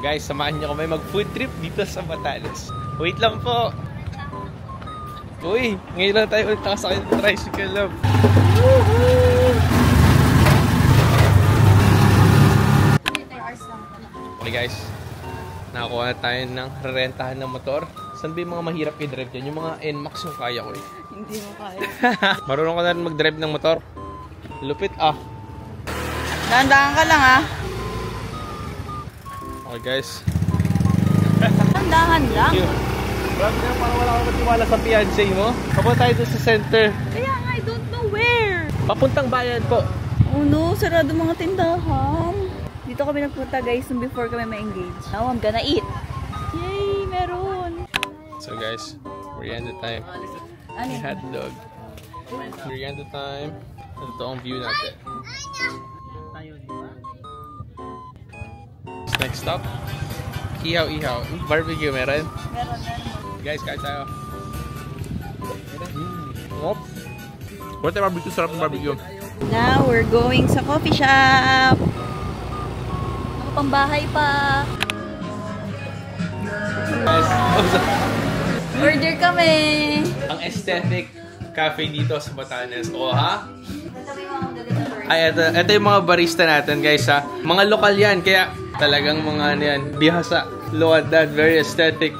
Guys, samahan niyo kami mag-food trip dito sa Batanes. Wait lang po. Uy, ngayon lang tayo ulit nakasakay ng tricycle, love. Okay guys, nakakuha na tayo ng rerentahan ng motor. Saan ba yung mga mahirap i-drive dyan? Yung mga NMAX yung kaya ko eh. Hindi mo kaya. Marunong ka na rin mag-drive ng motor. Lupit ah. Dahan-dahan ka lang ah. Okay guys. Dahan-dahan lang. Grabe na, parang wala akong matiwala sa fiancé mo. Papunta tayo doon sa center. Kaya nga, I don't know where. Papuntang bayan po. Oh no, sarado mga tindahan. Dito kami nagpunta guys nung before kami ma-engage. Now I'm gonna eat. Yay, meron. So guys, merienda time. May hotdog. Merienda time. Ito ang view natin. Next stop. Ihaw-ihaw. Barbecue meron? Meron. Guys, kain tayo. Ngop. Wala tayo barbecue. Sarap ng barbecue. Now we're going sa coffee shop. Pambahay pa. Guys, Order kami. ang aesthetic cafe dito sa Batanes. O ha? Ay, ito yung mga barista natin guys ha. Mga lokal yan. Kaya talagang mga ano yan. Bihasa. Load that. Very aesthetic.